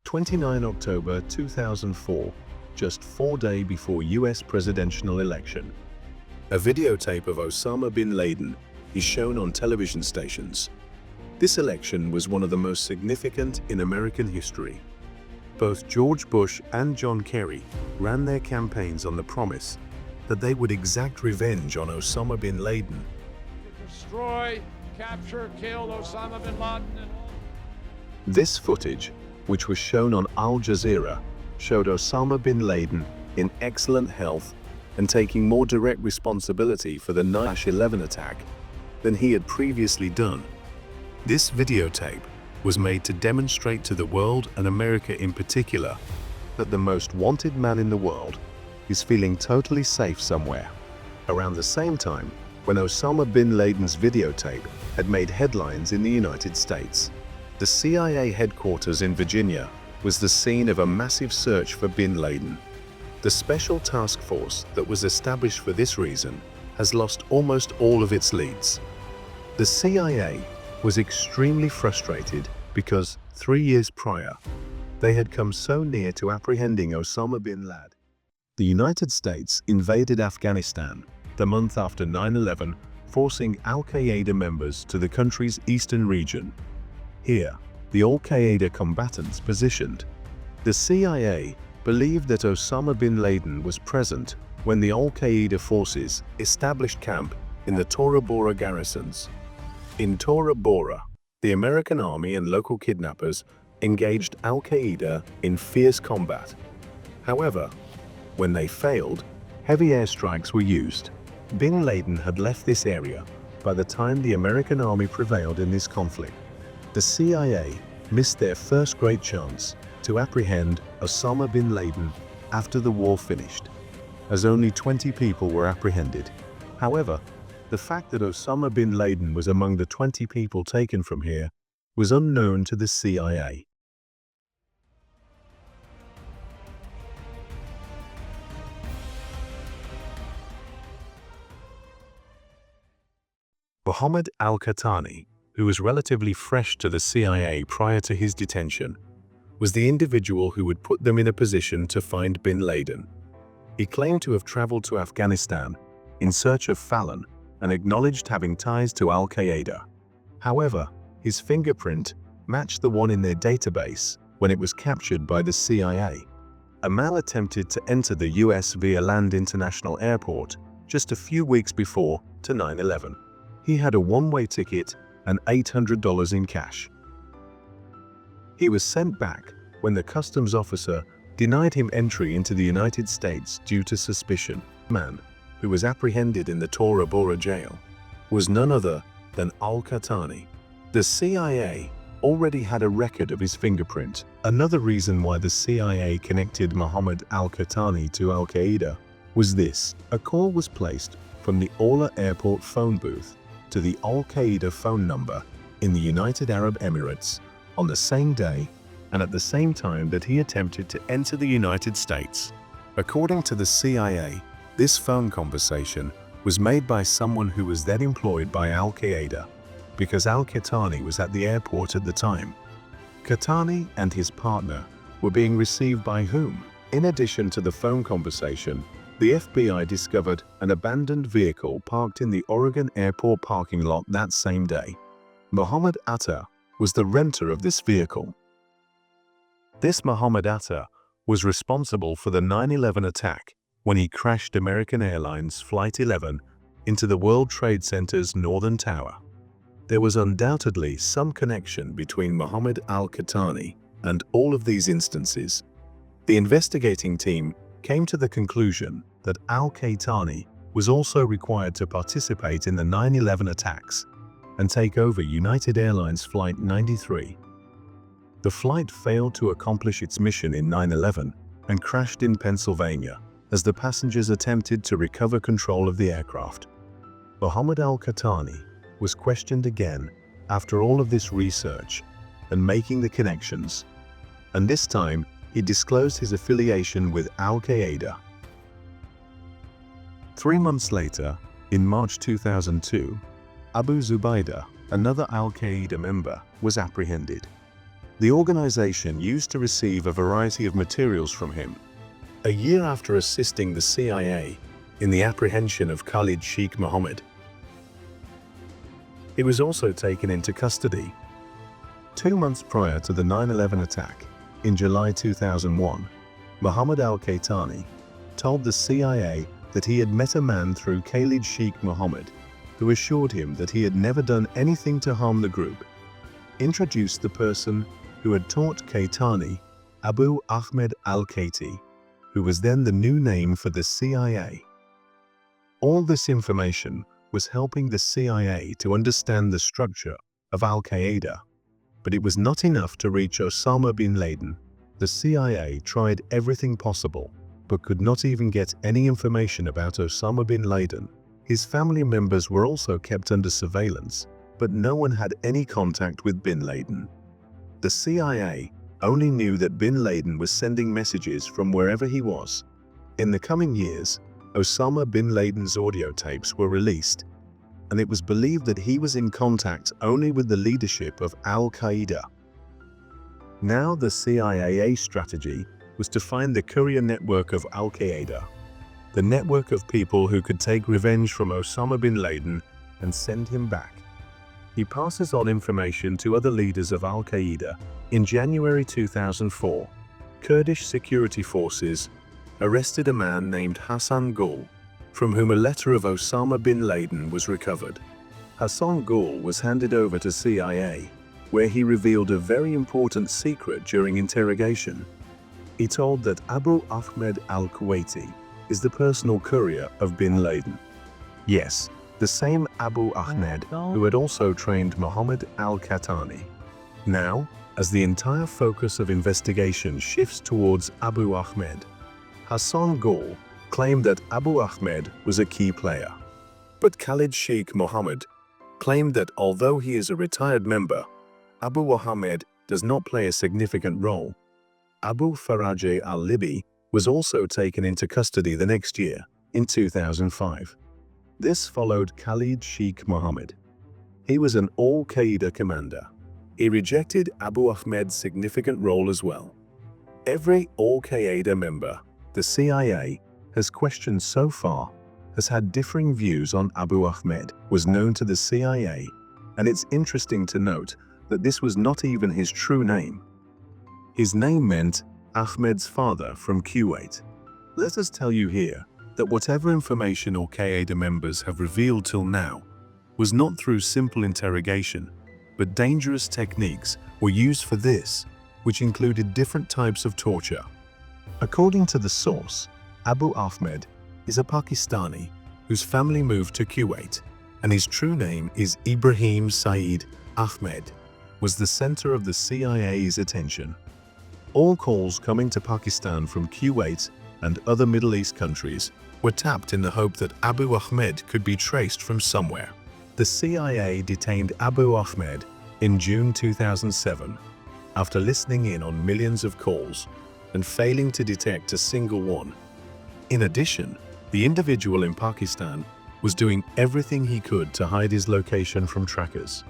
29 October 2004, just 4 days before US presidential election. A videotape of Osama bin Laden is shown on television stations. This election was one of the most significant in American history. Both George Bush and John Kerry ran their campaigns on the promise that they would exact revenge on Osama bin Laden. Destroy, capture, kill Osama bin Laden. This footage, which was shown on Al Jazeera, showed Osama bin Laden in excellent health and taking more direct responsibility for the 9/11 attack than he had previously done. This videotape was made to demonstrate to the world, and America in particular, that the most wanted man in the world is feeling totally safe somewhere. Around the same time, when Osama bin Laden's videotape had made headlines in the United States, the CIA headquarters in Virginia was the scene of a massive search for bin Laden. The special task force that was established for this reason has lost almost all of its leads. The CIA was extremely frustrated because 3 years prior, they had come so near to apprehending Osama bin Laden. The United States invaded Afghanistan the month after 9/11, forcing Al-Qaeda members to the country's eastern region. Here, the Al-Qaeda combatants positioned. The CIA believed that Osama bin Laden was present when the Al-Qaeda forces established camp in the Tora Bora garrisons. In Tora Bora, the American army and local kidnappers engaged Al-Qaeda in fierce combat. However, when they failed, heavy airstrikes were used. Bin Laden had left this area by the time the American army prevailed in this conflict. The CIA missed their first great chance to apprehend Osama bin Laden after the war finished, as only 20 people were apprehended. However, the fact that Osama bin Laden was among the 20 people taken from here was unknown to the CIA. Mohammed al-Qahtani, who was relatively fresh to the CIA prior to his detention, was the individual who would put them in a position to find bin Laden. He claimed to have traveled to Afghanistan in search of Fallon and acknowledged having ties to Al-Qaeda. However, his fingerprint matched the one in their database when it was captured by the CIA. A man attempted to enter the US via Land International Airport just a few weeks before to 9/11. He had a one-way ticket and $800 in cash. He was sent back when the customs officer denied him entry into the United States due to suspicion. The man, who was apprehended in the Tora Bora jail, was none other than al-Qahtani. The CIA already had a record of his fingerprint. Another reason why the CIA connected Mohammed al-Qahtani to Al-Qaeda was this. A call was placed from the Orla Airport phone booth to the Al-Qaeda phone number in the United Arab Emirates on the same day and at the same time that he attempted to enter the United States. According to the CIA, this phone conversation was made by someone who was then employed by Al-Qaeda because al-Qahtani was at the airport at the time. Qahtani and his partner were being received by whom? In addition to the phone conversation, the FBI discovered an abandoned vehicle parked in the Oregon Airport parking lot that same day. Mohammed Atta was the renter of this vehicle. This Mohammed Atta was responsible for the 9/11 attack when he crashed American Airlines Flight 11 into the World Trade Center's northern tower. There was undoubtedly some connection between Mohammed al-Qahtani and all of these instances. The investigating team came to the conclusion that al-Qahtani was also required to participate in the 9/11 attacks and take over United Airlines Flight 93. The flight failed to accomplish its mission in 9/11 and crashed in Pennsylvania as the passengers attempted to recover control of the aircraft. Mohammed al-Qahtani was questioned again after all of this research and making the connections, and this time he disclosed his affiliation with Al-Qaeda. 3 months later, in March 2002, Abu Zubaydah, another Al-Qaeda member, was apprehended. the organization used to receive a variety of materials from him. A year after assisting the CIA in the apprehension of Khalid Sheikh Mohammed, he was also taken into custody. 2 months prior to the 9/11 attack, in July 2001, Mohammed al-Qahtani told the CIA that he had met a man through Khalid Sheikh Mohammed who assured him that he had never done anything to harm the group. Introduced the person who had taught Qahtani, Abu Ahmed al-Qaiti, who was then the new name for the CIA. All this information was helping the CIA to understand the structure of Al-Qaeda, but it was not enough to reach Osama bin Laden. The CIA tried everything possible, but could not even get any information about Osama bin Laden. His family members were also kept under surveillance, but no one had any contact with bin Laden. The CIA only knew that bin Laden was sending messages from wherever he was. In the coming years, Osama bin Laden's audio tapes were released, and it was believed that he was in contact only with the leadership of Al-Qaeda. Now the CIA's strategy was to find the courier network of Al-Qaeda, the network of people who could take revenge from Osama bin Laden and send him back. He passes on information to other leaders of Al-Qaeda. In January 2004, Kurdish security forces arrested a man named Hassan Gul, from whom a letter of Osama bin Laden was recovered. Hassan Gul was handed over to CIA, where he revealed a very important secret during interrogation. He told that Abu Ahmed al-Qaiti is the personal courier of bin Laden. Yes, the same Abu Ahmed who had also trained Mohammed al-Qahtani. Now, as the entire focus of investigation shifts towards Abu Ahmed, Hassan Gul claimed that Abu Ahmed was a key player. But Khalid Sheikh Mohammed claimed that although he is a retired member, Abu Ahmed does not play a significant role. Abu Faraj al-Libi was also taken into custody the next year, in 2005. This followed Khalid Sheikh Mohammed. He was an Al-Qaeda commander. He rejected Abu Ahmed's significant role as well. Every Al-Qaeda member the CIA has questioned so far has had differing views on Abu Ahmed was known to the CIA, and it's interesting to note that this was not even his true name. His name meant Ahmed's father from Kuwait. Let us tell you here that whatever information Al-Qaeda members have revealed till now was not through simple interrogation, but dangerous techniques were used for this, which included different types of torture. According to the source, Abu Ahmed is a Pakistani whose family moved to Kuwait, and his true name is Ibrahim Saeed Ahmed, was the center of the CIA's attention. All calls coming to Pakistan from Kuwait and other Middle East countries were tapped in the hope that Abu Ahmed could be traced from somewhere. The CIA detained Abu Ahmed in June 2007 after listening in on millions of calls and failing to detect a single one. In addition, the individual in Pakistan was doing everything he could to hide his location from trackers.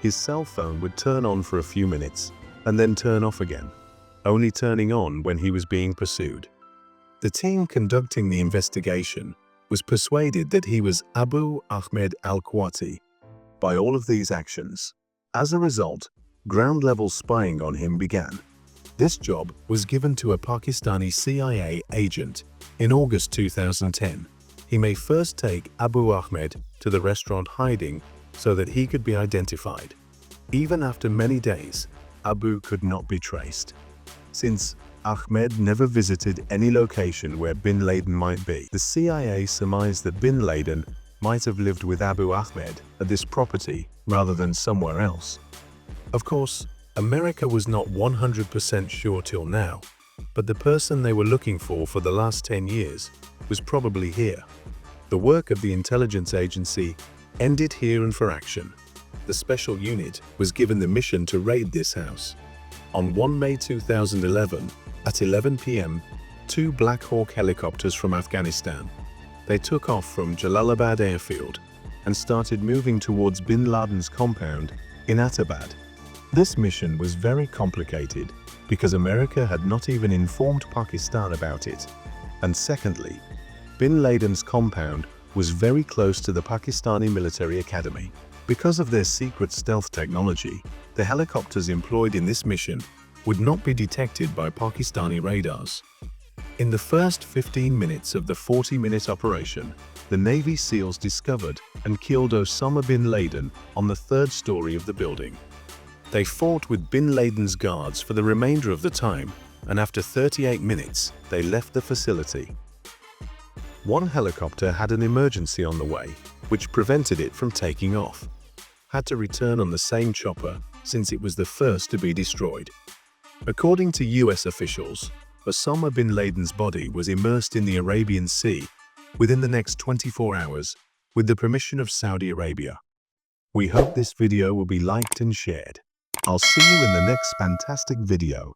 His cell phone would turn on for a few minutes and then turn off again, only turning on when he was being pursued. The team conducting the investigation was persuaded that he was Abu Ahmed al-Qaiti by all of these actions. As a result, ground-level spying on him began. This job was given to a Pakistani CIA agent in August 2010. He may first take Abu Ahmed to the restaurant hiding so that he could be identified. Even after many days, Abu could not be traced. Since Ahmed never visited any location where bin Laden might be, the CIA surmised that bin Laden might have lived with Abu Ahmed at this property rather than somewhere else. Of course, America was not 100% sure till now, but the person they were looking for the last 10 years was probably here. The work of the intelligence agency ended here and for action. The special unit was given the mission to raid this house. On 1 May 2011, at 11 p.m., 2 Black Hawk helicopters from Afghanistan. They took off from Jalalabad airfield and started moving towards bin Laden's compound in Atabad. This mission was very complicated because America had not even informed Pakistan about it. And secondly, bin Laden's compound was very close to the Pakistani military academy. Because of their secret stealth technology, the helicopters employed in this mission would not be detected by Pakistani radars. In the first 15 minutes of the 40-minute operation, the Navy SEALs discovered and killed Osama bin Laden on the third story of the building. They fought with bin Laden's guards for the remainder of the time, and after 38 minutes, they left the facility. One helicopter had an emergency on the way, which prevented it from taking off. Had to return on the same chopper since it was the first to be destroyed. According to US officials, Osama bin Laden's body was immersed in the Arabian Sea within the next 24 hours with the permission of Saudi Arabia. We hope this video will be liked and shared. I'll see you in the next fantastic video.